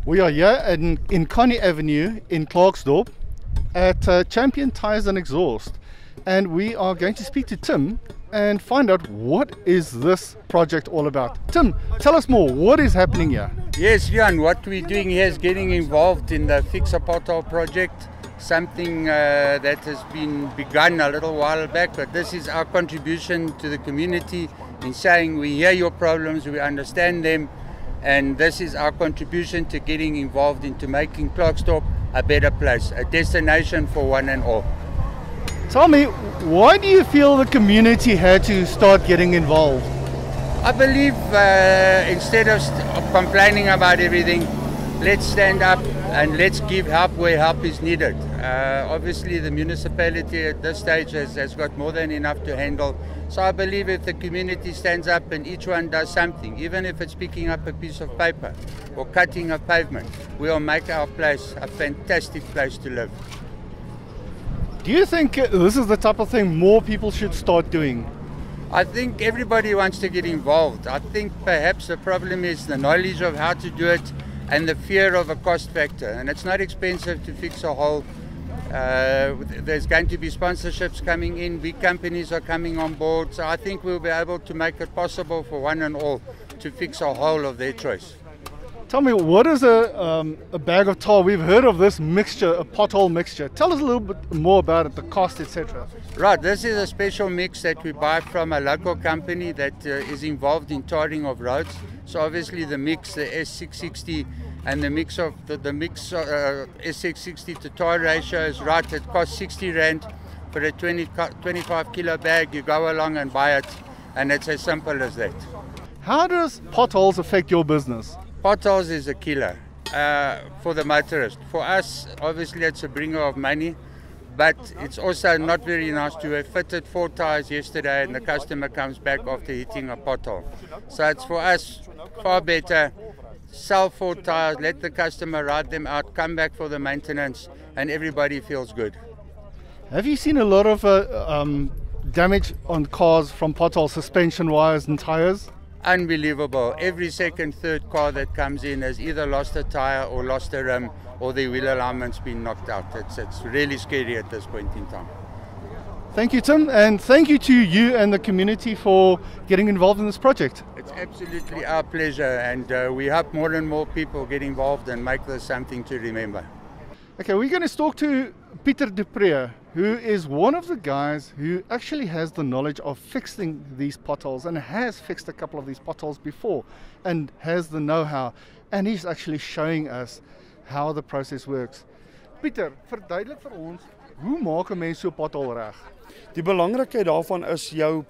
We are here in Connie Avenue in Klerksdorp at Champion Tires and Exhaust, and we are going to speak to Tim and find out what is this project all about. Tim, tell us more. What is happening here? Yes, Jan, what we're doing here is getting involved in the Fix a Pothole project, something that has been begun a little while back, but this is our contribution to the community in saying we hear your problems, we understand them, and this is our contribution to getting involved into making Klerksdorp a better place, a destination for one and all. Tell me, why do you feel the community had to start getting involved? I believe instead of complaining about everything, let's stand up and let's give help where help is needed. Obviously the municipality at this stage has got more than enough to handle. So I believe if the community stands up and each one does something, even if it's picking up a piece of paper or cutting a pavement, we'll make our place a fantastic place to live. Do you think this is the type of thing more people should start doing? I think everybody wants to get involved. I think perhaps the problem is the knowledge of how to do it and the fear of a cost factor. And it's not expensive to fix a hole. There's going to be sponsorships coming in, big companies are coming on board. So I think we'll be able to make it possible for one and all to fix a hole of their choice. Tell me, what is a bag of tar? We've heard of this mixture, a pothole mixture. Tell us a little bit more about it, the cost, etc. Right, this is a special mix that we buy from a local company that is involved in tarring of roads. So obviously the mix, the S660 and the mix of the S660 to tar ratio is right. It costs 60 Rand for a 25 kilo bag. You go along and buy it, and it's as simple as that. How does potholes affect your business? Potholes is a killer for the motorist. For us, obviously it's a bringer of money, but it's also not very nice to have fitted 4 tires yesterday and the customer comes back after hitting a pothole. So it's for us far better, sell 4 tires, let the customer ride them out, come back for the maintenance, and everybody feels good. Have you seen a lot of damage on cars from potholes, suspension wires and tires? Unbelievable. Every second, third car that comes in has either lost a tire or lost a rim or the wheel alignment's been knocked out. It's really scary at this point in time. Thank you, Tim, and thank you to you and the community for getting involved in this project. It's absolutely our pleasure, and we hope more and more people get involved and make this something to remember. Okay, we're going to talk to Peter Dupree, who is one of the guys who actually has the knowledge of fixing these potholes and has fixed a couple of these potholes before and has the know-how, and he's actually showing us how the process works. Peter, verduidelik vir ons, hoe maak 'n mens so 'n pothole reg? Die belangrikheid daarvan is jou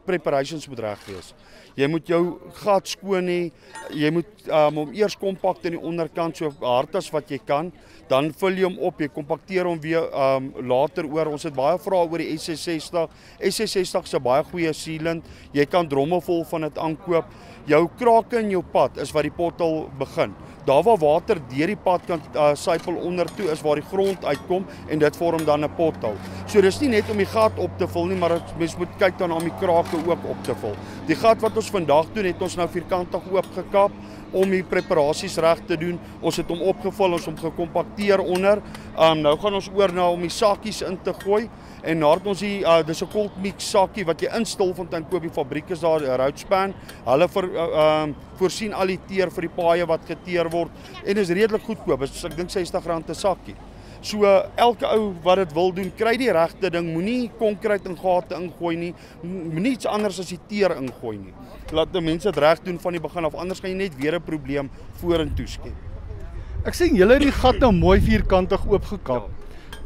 preparations moet reg wees. Jy moet jou gat skoon hê, jy moet hom eers kompakt in die onderkant so hard as wat jy kan, dan vul jy hom op, jy kompakteer hom weer later oor. Ons het baie vrae oor die SS60. SS60 is 'n baie goeie sealant. Jy kan dromme vol van dit aankoop. Jou krake in jou pad is waar die pothole begin. Daar waar water deur die pad kan sypel onder toe is waar die grond uitkom en dit vorm dan 'n pothole. So dis nie net om die gat op te vul nie, maar mens moet kyk dan om die krake ook op te vul. Die gat wat ons vandag doen, het ons nou vierkantig oopgekap om die preparasies reg te doen. Ons het hom opgevul, ons hom gekompakteer onder. Nou gaan ons oor na om die sakkies in te gooi. En na het ons dis 'n cold mix sakkie wat jy in Stilfontein koop, die fabriek is daar, Roudspan. Hulle voorsien al die teer vir die paaie wat geteer word en is redelik goedkoop. Ek dink R60 'n sakkie. So elke ou wat dit wil doen, kry die regte ding, moenie konkreet in gate ingooi nie, moenie iets anders as die teer ingooi nie. Laat die mense dit reg doen van die begin af, anders kan jy net weer 'n probleem vorentoe skep. Ek sien julle het die gat nou mooi vierkantig oopgekap.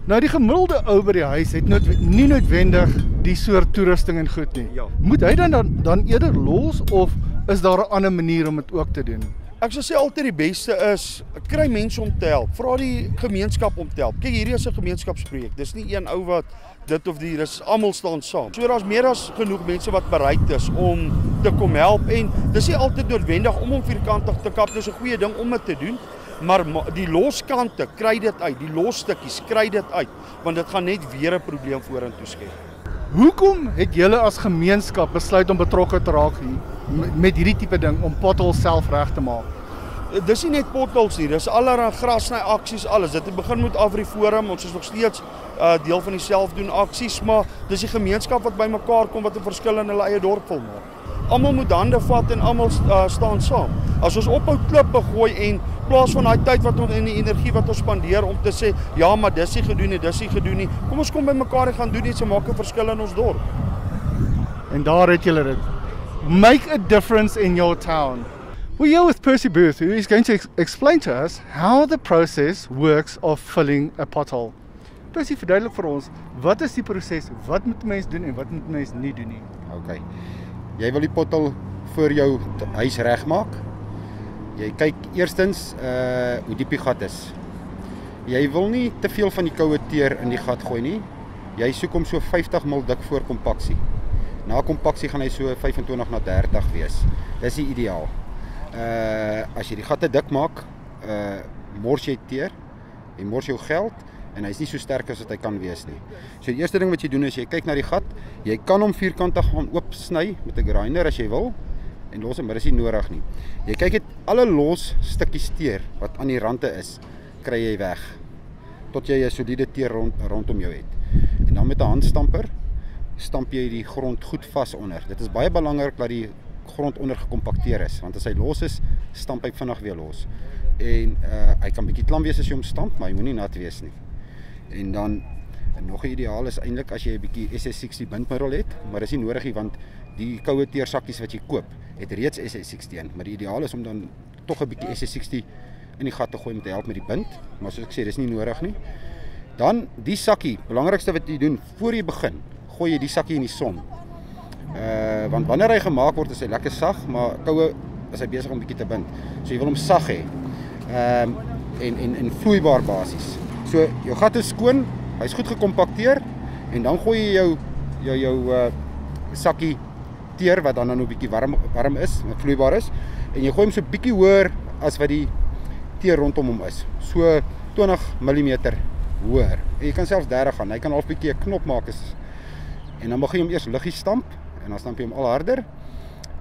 Nou die gemiddelde ou by die huis het nie noodwendig die soort toerusting en goed nie. Ja. Moet hy dan eerder los of is daar 'n ander manier om dit ook te doen? Ek sou sê altyd die beste is, kry mense om te help. Vra die gemeenskap om te help. Kyk, hierdie is 'n gemeenskapsprojek. Dis nie een ou wat dit of die, dis almal staan saam. So daar's meer as genoeg mense wat bereid is om te kom help en dis nie altyd noodwendig om hom vierkantig te kap. Dis 'n goeie ding om dit te doen. Maar die loskante, kry dit uit, die losstukkies, kry dit uit, want dit gaan net weer 'n probleem vorentoe skep. Hoekom het julle as gemeenskap besluit om betrokke te raak hier met hierdie tipe ding om potholes self reg te maak? dis nie net potholes nie, dis allerlei grasny aksies, alles. Dit het begin met Afriforum, ons is nog steeds deel van die selfdoen aksies, maar dis die gemeenskap wat bymekaar kom wat 'n verskil in hulle eie dorp wil maak. Almal moet hande vat en almal staan saam. As ons ophou klippe gooi en plaas van daai tyd wat ons en die energie wat ons spandeer om te sê, ja, maar dis nie gedoen nie, dis nie gedoen nie. Kom ons kom bymekaar en gaan doen iets en maak 'n verskil in ons dorp. En daar het julle dit. Make a difference in your town. We're here with Percy Booth, who is going to explain to us how the process works of filling a pothole. Percy, verduidelik vir ons, wat is die proses, wat moet mens doen en wat moet mens nie doen nie? Okay. Jy wil die pothole voor jou huis regmaak. Jy kyk eerstens hoe diep die gat is. Jy wil nie te veel van die koue teer in die gat gooi nie. Jy soek hom so 50 mil dik voor kompaksie. Na kompaksie gaan hy so 25 na 30 wees. Dis die ideaal. As jy die gatte dik maak, mors jy teer, jy mors jou geld en hy is nie so sterk as wat hy kan wees nie. So die eerste ding wat jy doen is jy kyk na die gat, jy kan hom vierkantig gaan oopsny met 'n grinder as jy wil en los hom, maar dis nie nodig nie. Jy kyk dit alle los stukkies teer wat aan die rande is, kry jy weg tot jy 'n soliede teer rondom jou het. En dan met 'n handstamper stamp jy die grond goed vas onder. Dit is baie belangrik dat die grond onder gekompakteer is, want as hy los is, stamp hy vinnig weer los. En hy kan bietjie klam wees as jy hom stamp, maar hy moenie nat wees nie. En dan nog 'n ideaal is eintlik as jy 'n bietjie SS60 bindmiddel het, maar dis nie nodig nie want die koue teersakkies wat jy koop, het reeds SS60 in, maar die ideaal is om dan tog 'n bietjie SS60 in die gat te gooi om te help met die bind, maar soos ek sê, dis nie nodig nie. Dan die sakkie, belangrikste wat jy doen voor jy begin, gooi jy die sakkie in die son. Want wanneer hy gemaak word is hy lekker sag, maar koue is hy besig om bietjie te bind. So jy wil hom sag hê. En vloeibaar basis. So jou gat is skoon, hy's goed gekompakteer en dan gooi jy jou sakkie teer wat dan 'n bietjie warm is, wat vloeibaar is en jy gooi hom so bietjie hoër as wat die teer rondom hom is. So 20 mm hoër. En jy kan selfs 30 gaan. Hy kan half bietjie 'n knop maak en dan begin jy hom eers liggies stamp en dan stamp jy hom al harder.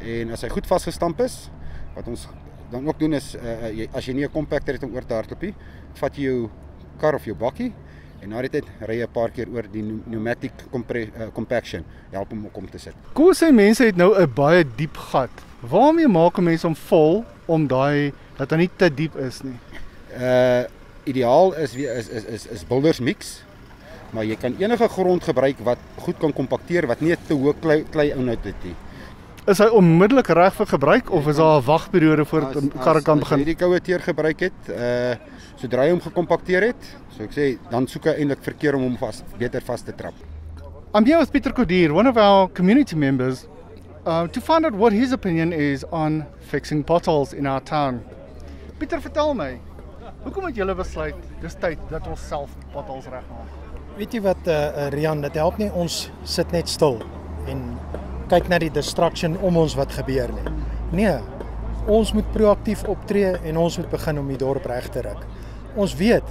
En as hy goed vasgestamp is, wat ons dan ook doen is as jy nie 'n compactor het om oor te hardloop nie, vat jy jou kar of jou bakkie en na die tyd ry jy 'n paar keer oor die pneumatic compaction, help hom om te sit. Kom ons sê mense het nou 'n baie diep gat. Waarmee maak 'n mens hom vol om dat hy nie te diep is nie? Ideaal is builders mix, maar jy kan enige grond gebruik wat goed kan kompakteer, wat nie te hoë klei inhoud het nie. Is hy onmiddellik reg vir gebruik of is daar 'n wagperiode voordat 'n karre kan begin? As jy die koue teer gebruik het, sodra jy hom gekompakteer het, so ek sê, dan soek hy eintlik verkeer om hom beter vas te trap. I'm here with Pieter Kodier, one of our community members, to find out what his opinion is on fixing potholes in our town. Pieter, vertel my, hoekom het julle besluit dis tyd dat ons self potholes regmaak? Weet jy wat, Rian, dit help nie ons sit net stil en kyk na die distraction om ons wat gebeur nie. Nee, ons moet proaktief optree en ons moet begin om die dorp reg te ruk. Ons weet,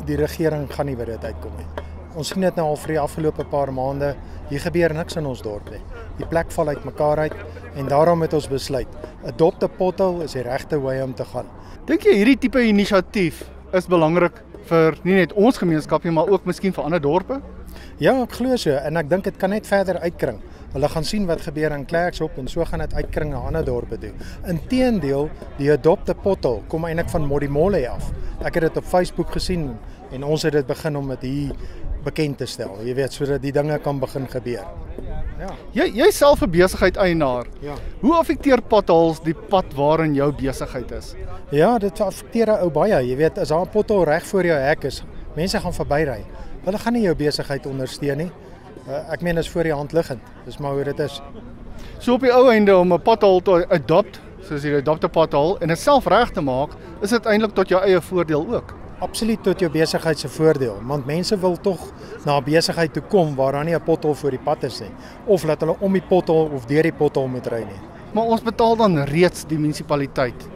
die regering gaan nie by dit uitkom nie. Ons sien dit nou al vir die afgelope paar maande, hier gebeur niks in ons dorp nie. Die plek val uit mekaar uit en daarom het ons besluit, adopt 'n pothole is die regte way om te gaan. Dink jy hierdie tipe inisiatief is belangrik vir nie net ons gemeenskap nie, maar ook miskien vir ander dorpe? Ja, ek glo so en ek dink dit kan net verder uitkring. Hulle gaan sien wat gebeur in Klerksdorp en so gaan dit uitkring na ander dorpe toe. Inteendeel, die adopte pothole kom eintlik van Modimolle af. Ek het dit op Facebook gesien en ons het dit begin om dit hier bekend te stel. Jy weet, sodat die dinge kan begin gebeur. Ja. Jy self 'n besigheid eienaar. Ja. Hoe affekteer potholes die pad waarin jou besigheid is? Ja, dit affekteer ou baie. Jy weet, as daar 'n pothole reg voor jou hek is, mense gaan verbyry. Hulle gaan nie jou besigheid ondersteun nie. Ek meen, is voor die hand liggend. Dis maar hoe dit is. So op die ou einde om 'n pothole te adopt, soos jy adopt 'n pothole en dit self reg te maak, is dit eintlik tot jou eie voordeel ook. Absoluut tot jou besigheid se voordeel, want mense wil tog na 'n besigheid toe kom waar daar nie 'n pothole voor die pad is nie, of laat hulle om die pothole of deur die pothole moet ry nie. Maar ons betaal dan reeds die munisipaliteit.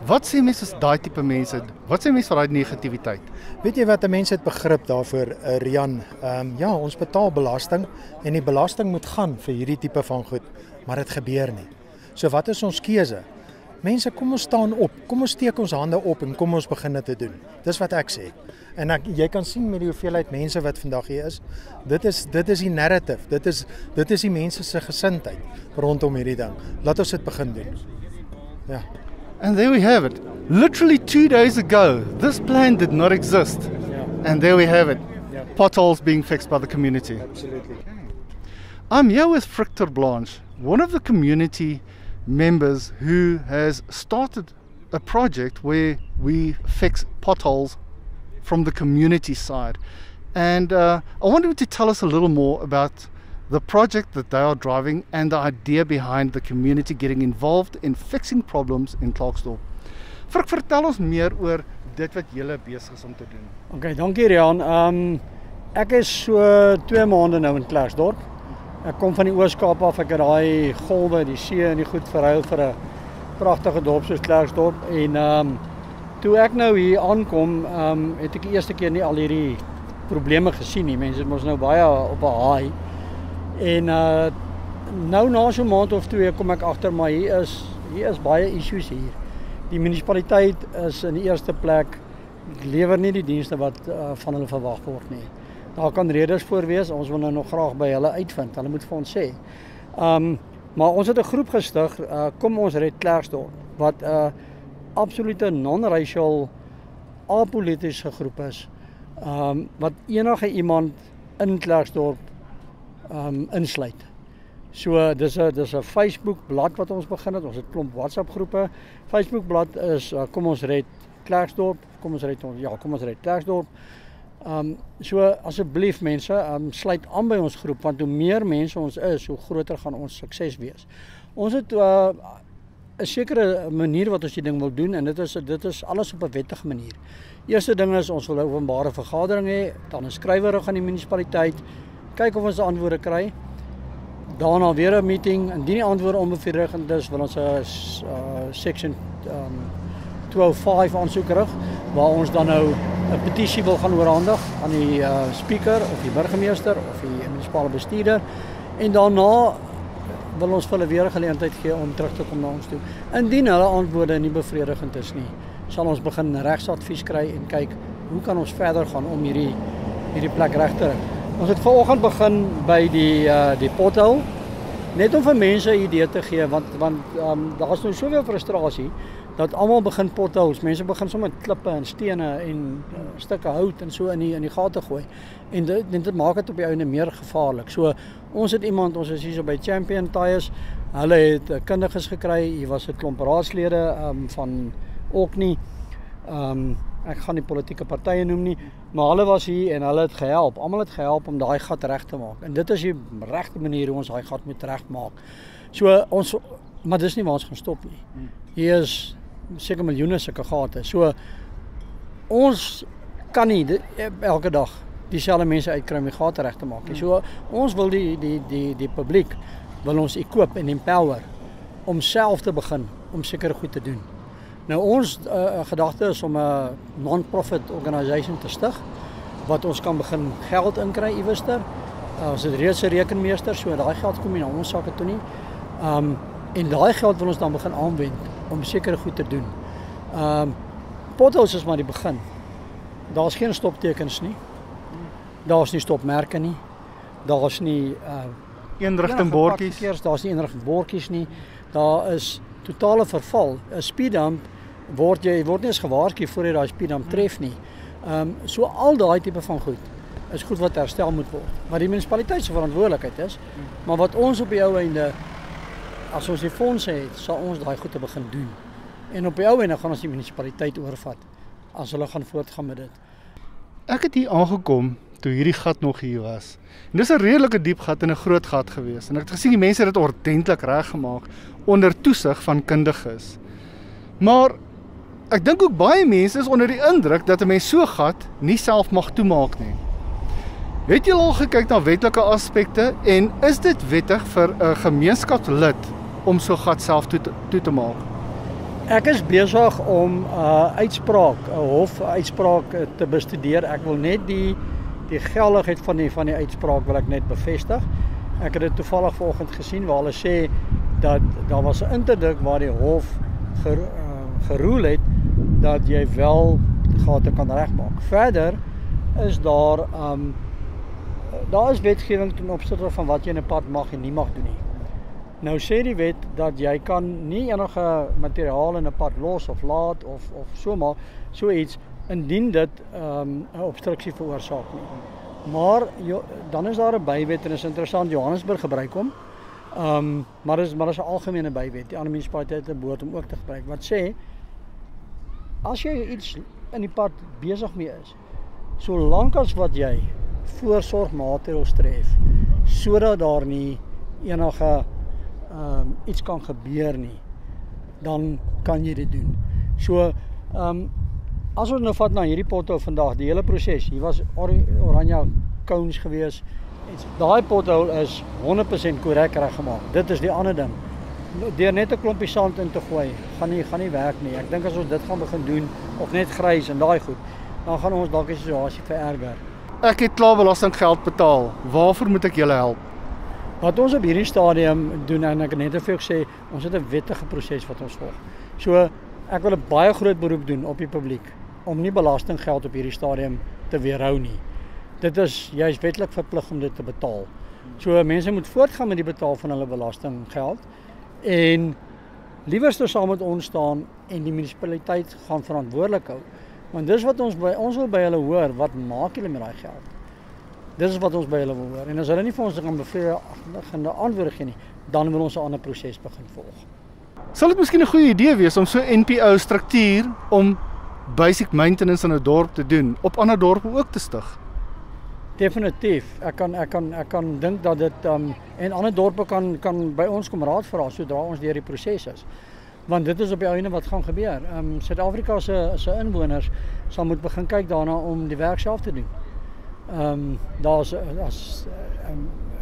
Wat sê mense as daai tipe mense? Wat sê mense vir daai negativiteit? Weet jy wat, mense het begrip daarvoor, Rian. Ja, ons betaal belasting en die belasting moet gaan vir hierdie tipe van goed, maar dit gebeur nie. So wat is ons keuse? Mense, kom ons staan op. Kom ons steek ons hande op en kom ons begin dit te doen. Dis wat ek sê. En jy kan sien met die hoeveelheid mense wat vandag hier is, dit is die narrative. Dit is die mense se gesindheid rondom hierdie ding. Laat ons dit begin doen. Ja. And there we have it. Literally 2 days ago, this plan did not exist. Yeah. And there we have it. Yeah. Potholes being fixed by the community. Absolutely. I'm here with Victor Blanche, one of the community members who has started a project where we fix potholes from the community side. And I wanted him to tell us a little more about the project that they are driving and the idea behind the community getting involved in fixing problems in Klerksdorp. Vertel ons meer oor dit wat julle besig is om te doen. Okay, dankie Rian. Ek is so 2 maande nou in Klerksdorp. Ek kom van die Oos-Kaap af, ek het daai golwe, die see en die goed verruil vir 'n pragtige dorp soos Klerksdorp. En toe ek nou hier aankom, het ek die eerste keer nie al hierdie probleme gesien nie. Mense mos nou baie op 'n haai. En nou na so 'n maand of 2 kom ek agter, maar hier is baie issues hier. Die munisipaliteit is in die eerste plek lewer nie die dienste wat van hulle verwag word nie. Daar kan redes voor wees, ons wil nou nog graag by hulle uitvind. Hulle moet vir ons sê. Maar ons het 'n groep gestig, kom ons red Klerksdorp, wat 'n absolute non-racial, apolitiese groep is, wat enige iemand in Klerksdorp insluit. So dis 'n Facebook blad wat ons begin het. Ons het klomp WhatsApp groepe. Facebook blad is kom ons red Klerksdorp, kom ons red Klerksdorp. So asseblief mense, sluit aan by ons groep, want hoe meer mense ons is, hoe groter gaan ons sukses wees. Ons het 'n sekere manier wat ons die ding wil doen, en dit is alles op 'n wettige manier. Eerste ding is, ons wil 'n openbare vergadering hê, dan 'n skrywer aan die munisipaliteit, kyk of ons antwoorde kry. Daarna weer 'n meeting, indien die antwoorde onbevredigend is, wil ons 'n section 205 aansoek rig, waar ons dan nou 'n petisie wil gaan oorhandig aan die speaker of die burgemeester of die munisipale bestuurder, en daarna wil ons vir hulle weer 'n geleentheid gee om terug te kom na ons toe. Indien hulle antwoorde nie bevredigend is nie, sal ons begin regsadvies kry en kyk hoe kan ons verder gaan om hierdie plek reg te kry. Ons het vanoggend begin by die pothole, net om vir mense 'n idee te gee, want daar's nou soveel frustrasie dat almal begin potholes. Mense begin sommer met klippe en stene en stukke hout en so in die gate gooi. En dit maak dit op die einde meer gevaarlik. So ons het ons is hier so by Champion Tyres. Hulle het kundiges gekry. Hier was 'n klomp raadslede van Orkney. Ek gaan nie politieke partye noem nie, maar hulle was hier en hulle het gehelp. Almal het gehelp om daai gat reg te maak. En dit is die regte manier hoe ons daai gat moet regmaak. So maar dis nie waar ons gaan stop nie. Hier is seker miljoene sulke gate. So ons kan nie elke dag dieselfde mense uitkry om die gate reg te maak nie. So ons wil die publiek wil ons equip en empower om self te begin om sekere goed te doen. Nou ons gedagte is om 'n non-profit organisation te stig wat ons kan begin geld inkry iewerster. Ons het reeds 'n rekenmeester, so daai geld kom nie na ons sakke toe nie. En daai geld wil ons dan begin aanwend om sekere goed te doen. Potholes is maar die begin. Daar's geen stoptekens nie. Daar's nie stopmerke nie. Daar's nie eenrigting bordjies. Daar's nie eenrigting bordjies nie. Daar is totale verval. 'n Speed hump word nie eens gewaarsku voor jy daai speed hump tref nie. So al daai tipe van goed is goed wat herstel moet word. Maar die munisipaliteit se verantwoordelikheid is, maar wat ons op die ou einde, as ons die fondse het, sal ons daai goed te begin doen. En op die ou einde gaan ons die munisipaliteit oorvat as hulle gaan voortgaan met dit. Ek het hier aangekom toe hierdie gat nog hier was. En dis 'n redelike diep gat en 'n groot gat gewees. En ek het gesien die mense het dit ordentlik reggemaak onder toesig van kundiges. Maar ek dink ook baie mense is onder die indruk dat 'n mens so gat nie self mag toemaak nie. Het jy al gekyk na wetlike aspekte en is dit wettig vir 'n gemeenskapslid om so gat self toe te maak? Ek is besig om 'n hofuitspraak te bestudeer. Ek wil net die geldigheid van die uitspraak wil ek net bevestig. Ek het dit toevallig vanoggend gesien waar hulle sê dat daar was 'n interdik waar die hof geroel het dat jy wel gate kan regmaak. Verder is daar is wetgewing ten opsigte van wat jy in 'n pad mag en nie mag doen nie. Nou sê die wet dat jy kan nie enige materiaal in 'n pad los of laat of so iets indien dit 'n obstruksie veroorsaak nie. Maar dan is daar 'n bywet en is interessant, Johannesburg gebruik hom. Maar is 'n algemene bywet. Die ander munisipaliteite behoort hom ook te gebruik. Wat sê as jy iets in die pad besig mee is, solank as wat jy voorsorgmaatreëls tref sodat daar nie enige iets kan gebeur nie, dan kan jy dit doen. So as ons nou vat na hierdie pothole vandag, die hele proses, hier was oranje cones gewees. Daai pothole is 100% korrek reggemaak. Dit is die ander ding. Deur net 'n klompie sand in te gooi, gaan nie werk nie. Ek dink as ons dit gaan begin doen of net grys en daai goed, dan gaan ons dalk die situasie vererger. Ek het klaar belastinggeld betaal. Waarvoor moet ek julle help? Wat ons op hierdie stadium doen, en ek het net vir jou gesê, ons het 'n wettige proses wat ons volg. So ek wil 'n baie groot beroep doen op die publiek om nie belastinggeld op hierdie stadium te weerhou nie. Dit is juist wetlik verplig om dit te betaal. So mense moet voortgaan met die betaal van hulle belastinggeld en liewerste saam met ons staan en die munisipaliteit gaan verantwoordelik hou. Want dis wat ons wil by hulle hoor, wat maak julle met daai geld? Dis is wat ons by hulle wil hoor. En as hulle nie vir ons kan bevredigende antwoorde gee nie, dan wil ons 'n ander proses begin volg. Sal dit miskien 'n goeie idee wees om so 'n NPO struktuur om basic maintenance in 'n dorp te doen, op ander dorpe ook te stig? Definitief. Ek kan dink dat dit en ander dorpe kan by ons kom raad vra sodra ons deur die proses is. Want dit is op die einde wat gaan gebeur. Suid-Afrika se inwoners sal moet begin kyk daarna om die werk self te doen. Daar's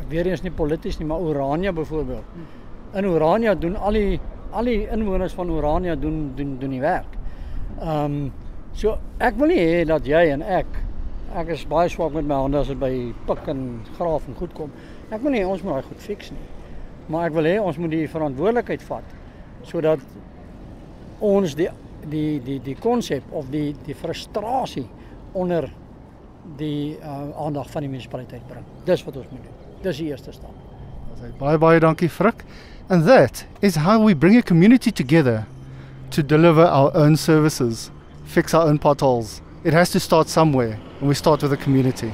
weer eens nie polities nie, maar Orania byvoorbeeld. In Orania doen al die inwoners van Orania doen die werk. So ek wil nie hê dat jy en ek is baie swak met my hande as dit by pik en graaf en goed kom. Ek wil nie ons moet daai goed fix nie. Maar ek wil hê ons moet die verantwoordelikheid vat sodat ons die konsep of die frustrasie onder die aandag van die munisipaliteit bring. Dis wat ons moet doen. Dis die eerste stap. Baie dankie Frik. And that is how we bring a community together to deliver our own services, fix our own potholes. It has to start somewhere, and we start with the community.